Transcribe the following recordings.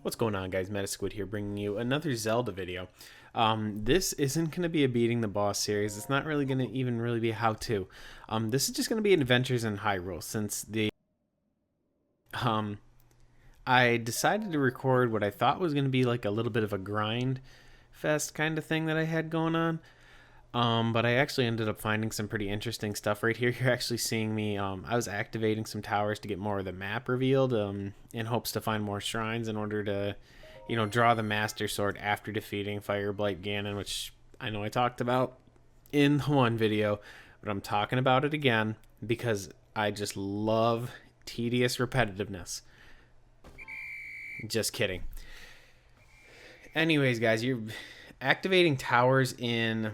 What's going on, guys? Medisquid here, bringing you another Zelda video. This isn't going to be a beating the boss series. It's not really going to even really be a how-to. This is just going to be adventures in Hyrule, since um, I decided to record what I thought was going to be like a little bit of a grind fest kind of thing that I had going on. But I actually ended up finding some pretty interesting stuff right here. You're actually seeing me. I was activating some towers to get more of the map revealed, in hopes to find more shrines in order to, draw the Master Sword after defeating Fireblight Ganon, which I know I talked about in the one video, but I'm talking about it again because I just love tedious repetitiveness. Just kidding. Anyways, guys, you're activating towers in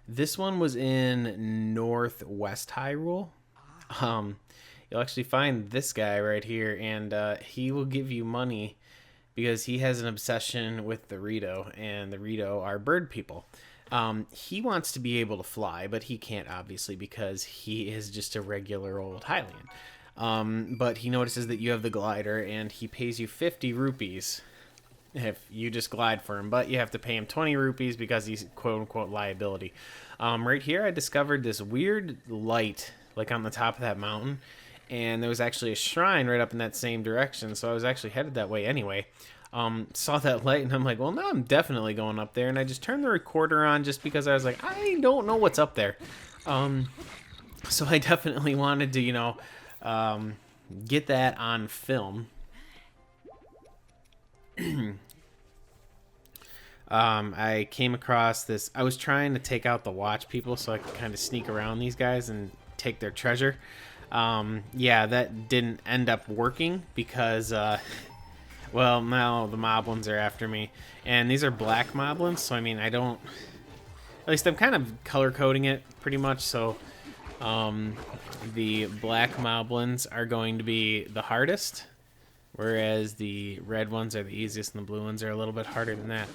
this one was in Northwest Hyrule. You'll actually find this guy right here, and he will give you money because he has an obsession with the Rito, and the Rito are bird people. He wants to be able to fly, but he can't, obviously, because he is just a regular old Hylian. But he notices that you have the glider, and he pays you 50 rupees if you just glide for him, but you have to pay him 20 rupees because he's quote-unquote liability. Right here I discovered this weird light like on the top of that mountain, and there was actually a shrine right up in that same direction, so I was actually headed that way anyway. Saw that light and I'm like, well, now I'm definitely going up there, and I just turned the recorder on just because I was like, I don't know what's up there. So I definitely wanted to, get that on film. I came across this. I was trying to take out the watch people so I could kind of sneak around these guys and take their treasure. Yeah, that didn't end up working because, well, now the moblins are after me. And these are black moblins, so I mean, I don't... At least I'm kind of color coding it pretty much, so the black moblins are going to be the hardest, whereas the red ones are the easiest and the blue ones are a little bit harder than that.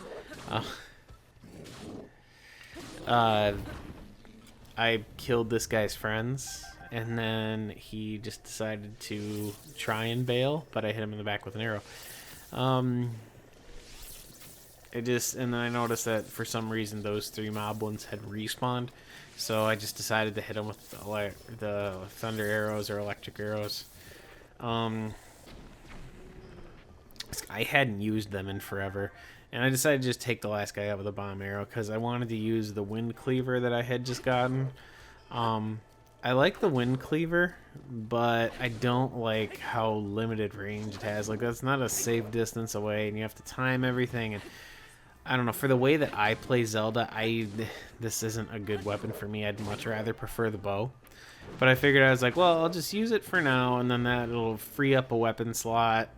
I killed this guy's friends, and then he just decided to try and bail, but I hit him in the back with an arrow. And then I noticed that for some reason those three moblins had respawned, so I just decided to hit them with the thunder arrows or electric arrows. I hadn't used them in forever, and I decided to just take the last guy out with a bomb arrow because I wanted to use the wind cleaver that I had just gotten. I like the wind cleaver, but I don't like how limited range it has. Like, that's not a safe distance away, and you have to time everything. And I don't know, for the way that I play Zelda, this isn't a good weapon for me. I'd much rather prefer the bow. But I figured, I was like, well, I'll just use it for now, and then that'll free up a weapon slot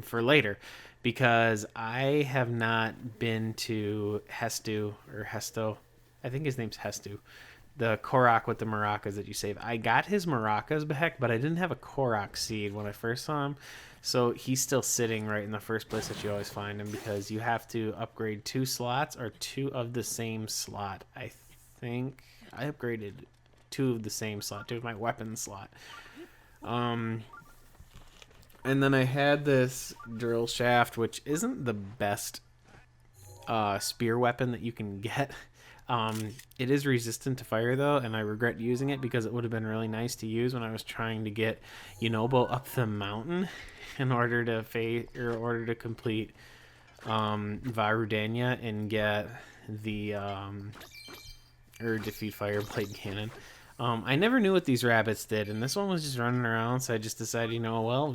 for later, because I have not been to Hesto. I think his name's Hestu, the Korok with the maracas that you save. I got his maracas back, but I didn't have a Korok seed when I first saw him, so he's still sitting right in the first place that you always find him, because you have to upgrade 2 slots or 2 of the same slot. I think I upgraded 2 of the same slot, 2 of my weapon slot. And then I had this drill shaft, which isn't the best spear weapon that you can get. It is resistant to fire, though, and I regret using it because it would have been really nice to use when I was trying to get Yunobo up the mountain in order to complete Varudanya and get the or defeat Fireblight Ganon. I never knew what these rabbits did, and this one was just running around, so I just decided, well,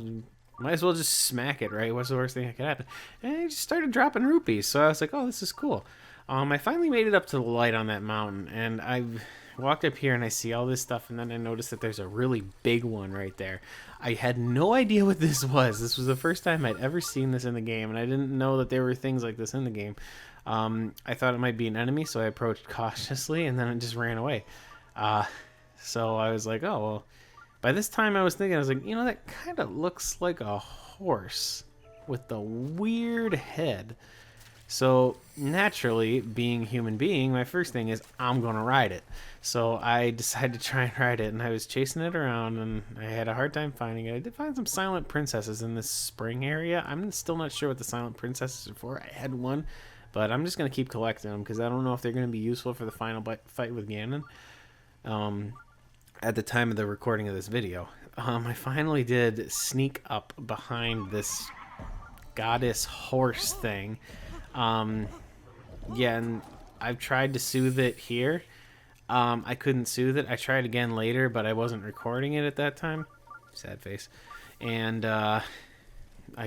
might as well just smack it, right? What's the worst thing that could happen? And I just started dropping rupees, so I was like, oh, this is cool. I finally made it up to the light on that mountain, and I walked up here and I see all this stuff, and then I noticed that there's a really big one right there. I had no idea what this was. This was the first time I'd ever seen this in the game, and I didn't know that there were things like this in the game. I thought it might be an enemy, so I approached cautiously, and then it just ran away. So I was like, oh, well. By this time I was thinking, I was like, that kind of looks like a horse with the weird head. So naturally, being a human being, my first thing is I'm gonna ride it. So I decided to try and ride it, and I was chasing it around, and I had a hard time finding it. I did find some silent princesses in this spring area. I'm still not sure what the silent princesses are for. I had one, but I'm just gonna keep collecting them because I don't know if they're gonna be useful for the final fight with Ganon. Um, at the time of the recording of this video, I finally did sneak up behind this goddess horse thing. Um, yeah, and I've tried to soothe it here. I couldn't soothe it. I tried again later, but I wasn't recording it at that time. Sad face. And I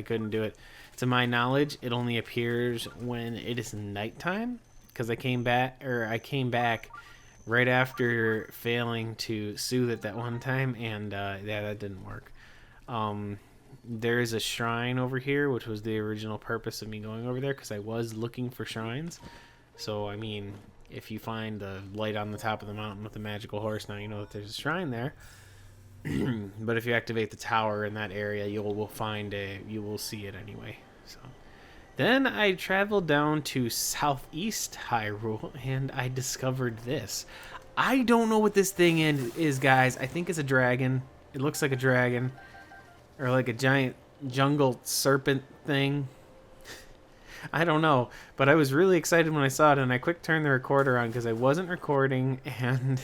couldn't do it. To my knowledge, it only appears when it is nighttime. Because I came back right after failing to soothe it that one time, and yeah, that didn't work. There is a shrine over here, which was the original purpose of me going over there, because I was looking for shrines. So, I mean, if you find the light on the top of the mountain with the magical horse, now you know that there's a shrine there. But if you activate the tower in that area, you will see it anyway. So then I traveled down to southeast Hyrule, and I discovered this. I don't know what this thing is, guys. I think it's a dragon. It looks like a dragon, or like a giant jungle serpent thing. I don't know, but I was really excited when I saw it, and I quick turned the recorder on because I wasn't recording, and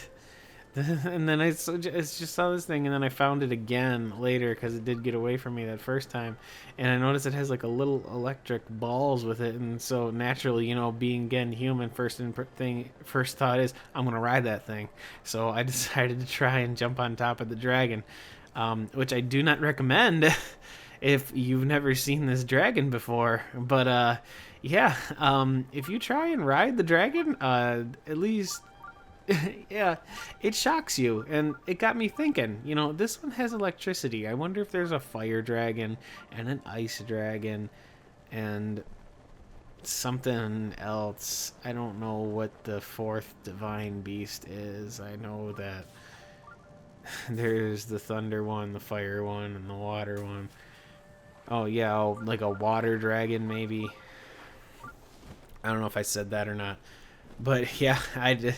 then I just saw this thing, and then I found it again later because it did get away from me that first time, and I noticed it has like a little electric balls with it, and so naturally, you know, being again human, first thought is I'm gonna ride that thing. So I decided to try and jump on top of the dragon, which I do not recommend. If you've never seen this dragon before, but yeah, if you try and ride the dragon, at least yeah, it shocks you, and it got me thinking, you know, this one has electricity. I wonder if there's a fire dragon and an ice dragon and something else. I don't know what the fourth divine beast is. I know that there's the thunder one, the fire one, and the water one. Oh, yeah, like a water dragon, maybe. I don't know if I said that or not. But, yeah, I did.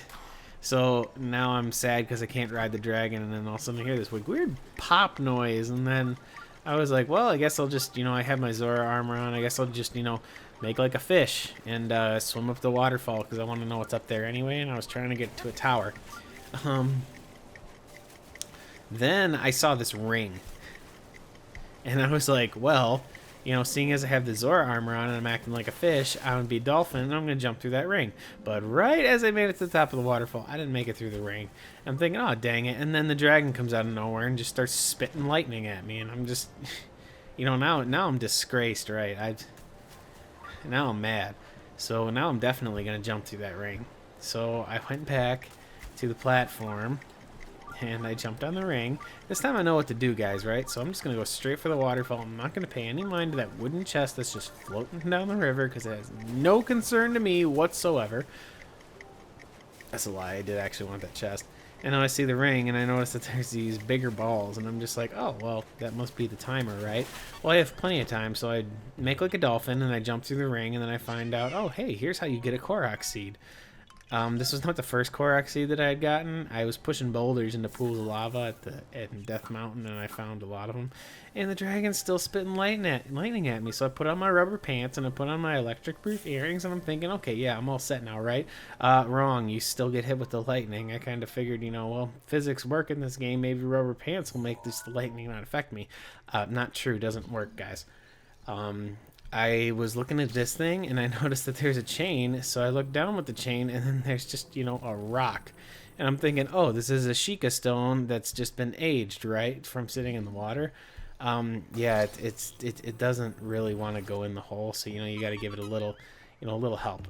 So, now I'm sad because I can't ride the dragon, and then all of a sudden I hear this weird pop noise, and then I was like, well, I guess I'll just, you know, I have my Zora armor on. I guess I'll just, you know, make like a fish and swim up the waterfall because I want to know what's up there anyway, and I was trying to get to a tower. Then I saw this ring. And I was like, well, you know, seeing as I have the Zora armor on and I'm acting like a fish, I'm going to be a dolphin and I'm going to jump through that ring. But right as I made it to the top of the waterfall, I didn't make it through the ring. I'm thinking, oh, dang it. And then the dragon comes out of nowhere and just starts spitting lightning at me. And I'm just, you know, now I'm disgraced, right? Now I'm mad. So now I'm definitely going to jump through that ring. So I went back to the platform and I jumped on the ring. This time I know what to do, guys, right? So I'm just going to go straight for the waterfall. I'm not going to pay any mind to that wooden chest that's just floating down the river because it has no concern to me whatsoever. That's a lie. I did actually want that chest. And now I see the ring, and I notice that there's these bigger balls, and I'm just like, oh, well, that must be the timer, right? Well, I have plenty of time, so I make like a dolphin, and I jump through the ring, and then I find out, oh, hey, here's how you get a Korok seed. This was not the first Korok seed that I had gotten. I was pushing boulders into pools of lava at Death Mountain, and I found a lot of them. And the dragon's still spitting lightning at me. So I put on my rubber pants, and I put on my electric-proof earrings, and I'm thinking, okay, yeah, I'm all set now, right? Wrong. You still get hit with the lightning. I kind of figured, you know, well, physics work in this game. Maybe rubber pants will make this lightning not affect me. Not true. Doesn't work, guys. I was looking at this thing and I noticed that there's a chain, so I looked down with the chain and then there's just, you know, a rock. And I'm thinking, oh, this is a Sheikah stone that's just been aged, right, from sitting in the water. Yeah, it doesn't really want to go in the hole, so, you know, you got to give it a little, you know, a little help.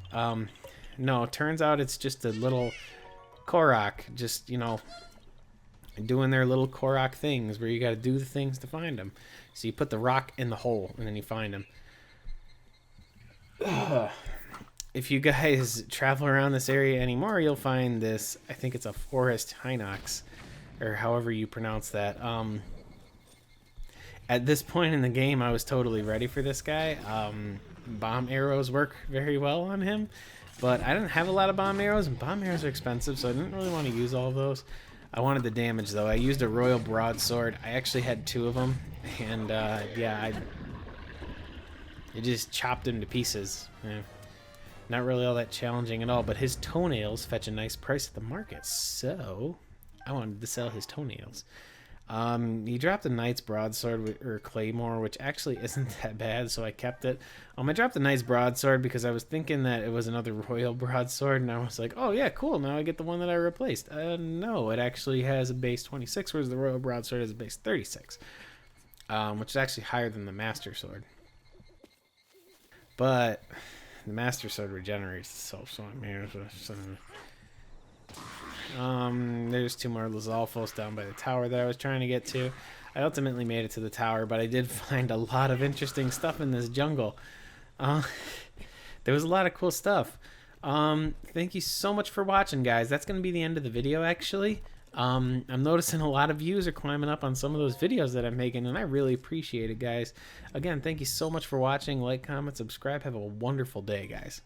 No, it turns out it's just a little Korok, just, you know, doing their little Korok things where you got to do the things to find them. So you put the rock in the hole and then you find them. If you guys travel around this area anymore, you'll find this, I think it's a forest Hinox, or however you pronounce that. At this point in the game, I was totally ready for this guy. Bomb arrows work very well on him, but I didn't have a lot of bomb arrows, and bomb arrows are expensive, so I didn't really want to use all of those. I wanted the damage, though. I used a royal broadsword. I actually had 2 of them, and yeah, it just chopped him to pieces. Yeah. Not really all that challenging at all, but his toenails fetch a nice price at the market, so I wanted to sell his toenails. He dropped a knight's broadsword or claymore, which actually isn't that bad, so I kept it. I dropped the knight's broadsword because I was thinking that it was another royal broadsword, and I was like, oh yeah, cool, now I get the one that I replaced. No, it actually has a base 26, whereas the royal broadsword has a base 36, which is actually higher than the master sword. But the master sword regenerates itself, so I'm here. There's 2 more Lizalfos down by the tower that I was trying to get to. I ultimately made it to the tower, but I did find a lot of interesting stuff in this jungle. There was a lot of cool stuff. Thank you so much for watching, guys. That's going to be the end of the video, actually. I'm noticing a lot of views are climbing up on some of those videos that I'm making, and I really appreciate it, guys. Again, thank you so much for watching. Like, comment, subscribe. Have a wonderful day, guys.